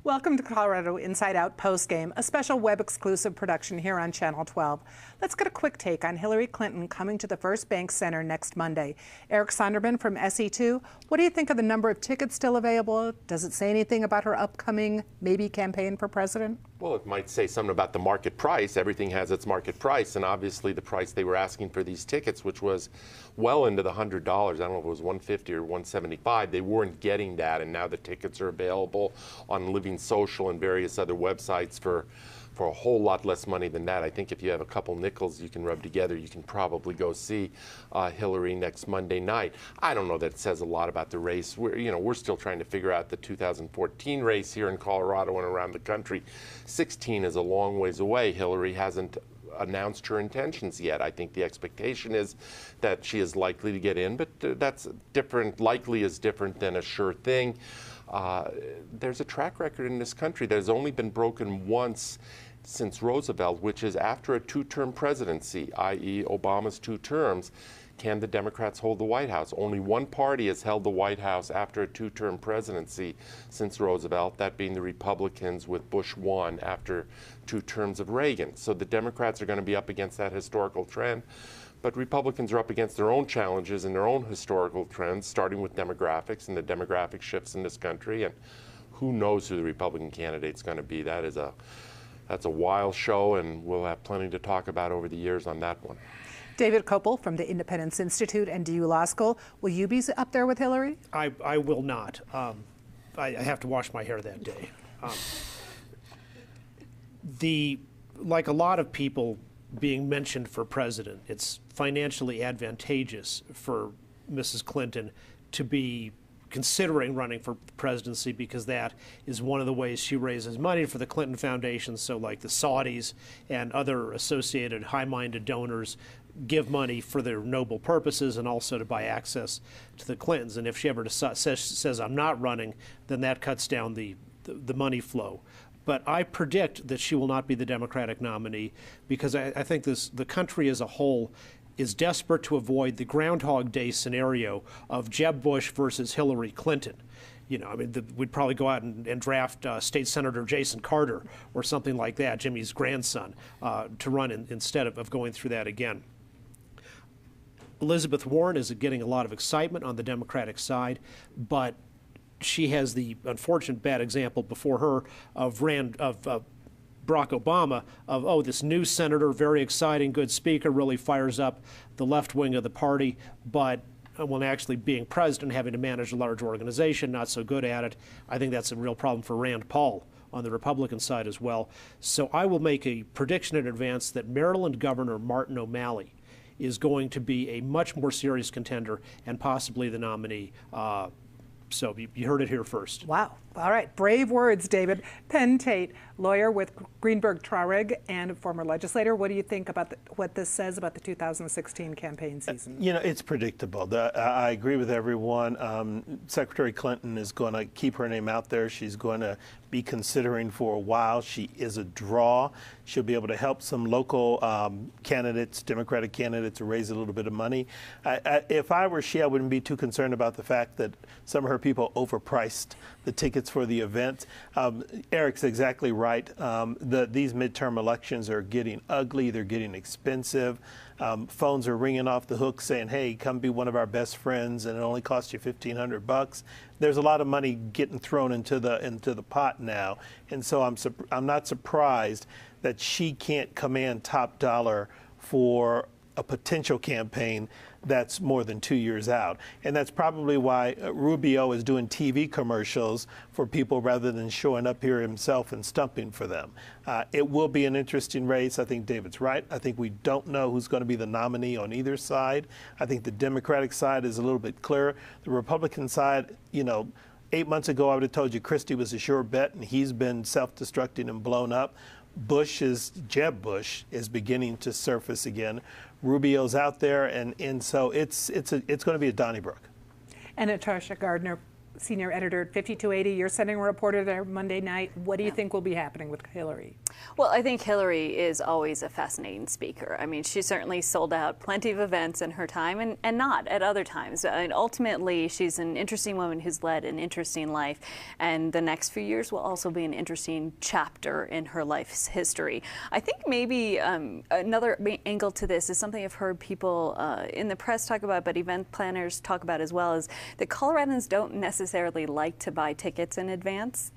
Welcome to Colorado Inside Out Postgame, a special web-exclusive production here on Channel 12. Let's get a quick take on Hillary Clinton coming to the First Bank Center next Monday. Eric Sonderman from SE2, what do you think of the number of tickets still available? Does it say anything about her upcoming maybe campaign for president? Well, it might say something about the market price. Everything has its market price, and obviously the price they were asking for these tickets, which was well into the $100. I don't know if it was $150 or $175. They weren't getting that, and now the tickets are available on Living Social and various other websites for a whole lot less money than that. I think if you have a couple nickels you can rub together, you can probably go see Hillary next Monday night. I don't know that it says a lot about the race. We're still trying to figure out the 2014 race here in Colorado and around the country. 16 is a long ways away. Hillary hasn't announced her intentions yet. I think the expectation is that she is likely to get in, but that's different. Likely is different than a sure thing. There's a track record in this country that has only been broken once since Roosevelt, which is after a two-term presidency, i.e. Obama's 2 terms, can the Democrats hold the White House? Only one party has held the White House after a 2-term presidency since Roosevelt, that being the Republicans with Bush 1 after 2 terms of Reagan. So the Democrats are going to be up against that historical trend. But Republicans are up against their own challenges and their own historical trends, starting with demographics and the demographic shifts in this country. And who knows who the Republican candidate's going to be? That's a wild show, and we'll have plenty to talk about over the years on that one. David Kopel from the Independence Institute and DU Law School. Will you be up there with Hillary? I will not. I have to wash my hair that day. Like a lot of people being mentioned for president, it's financially advantageous for Mrs. Clinton to be considering running for presidency, because that is one of the ways she raises money for the Clinton Foundation. So like the Saudis and other associated high-minded donors give money for their noble purposes and also to buy access to the Clintons. And if she ever says I'm not running, then that cuts down the money flow. But I predict that she will not be the Democratic nominee, because I think the country as a whole is desperate to avoid the Groundhog Day scenario of Jeb Bush versus Hillary Clinton. We'd probably go out and draft State Senator Jason Carter or something like that, Jimmy's grandson, to run instead of going through that again. Elizabeth Warren is getting a lot of excitement on the Democratic side, but she has the unfortunate bad example before her of Barack Obama of, this new senator, very exciting, good speaker, really fires up the left wing of the party, but when actually being president, having to manage a large organization, not so good at it. I think that's a real problem for Rand Paul on the Republican side as well. So I will make a prediction in advance that Maryland Governor Martin O'Malley is going to be a much more serious contender and possibly the nominee. So you heard it here first. Wow. All right. Brave words, David. Penn Tate, lawyer with Greenberg Traurig and former legislator. What do you think about what this says about the 2016 campaign season? It's predictable. I agree with everyone. Secretary Clinton is going to keep her name out there. She's going to be considering for a while. She is a draw. She'll be able to help some local candidates, Democratic candidates, to raise a little bit of money. If I were she, I wouldn't be too concerned about the fact that some of her people overpriced the tickets for the event. Eric's exactly right. These midterm elections are getting ugly. They're getting expensive. Phones are ringing off the hook saying, hey, come be one of our best friends, and it only costs you $1,500. There's a lot of money getting thrown into the pot now, and so I'm not surprised that she can't command top dollar for a potential campaign that's more than 2 years out. And that's probably why Rubio is doing TV commercials for people rather than showing up here himself and stumping for them. It will be an interesting race. I think David's right. I think we don't know who's going to be the nominee on either side. I think the Democratic side is a little bit clearer. The Republican side, 8 months ago, I would have told you Christie was a sure bet, and he's been self-destructing and blown up. Jeb Bush is beginning to surface again. Rubio's out there, and so it's going to be a Donnybrook. And Natasha Gardner, senior editor at 5280, you're sending a reporter there Monday night. What do you think will be happening with Hillary? Well, I think Hillary is always a fascinating speaker. I mean, she certainly sold out plenty of events in her time and not at other times. And ultimately, she's an interesting woman who's led an interesting life. And the next few years will also be an interesting chapter in her life's history. I think maybe another angle to this is something I've heard people in the press talk about, but event planners talk about as well, is that Coloradans don't necessarily like to buy tickets in advance.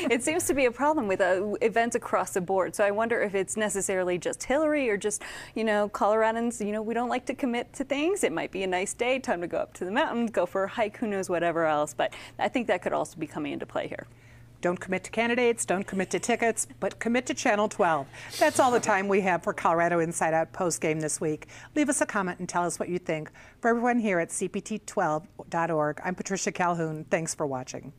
It seems to be a problem with events across the board. So I wonder if it's necessarily just Hillary or just, Coloradans, we don't like to commit to things. It might be a nice day, time to go up to the mountains, go for a hike, who knows, whatever else. But I think that could also be coming into play here. Don't commit to candidates, don't commit to tickets, but commit to Channel 12. That's all the time we have for Colorado Inside Out postgame this week. Leave us a comment and tell us what you think. For everyone here at CPT12.org, I'm Patricia Calhoun. Thanks for watching.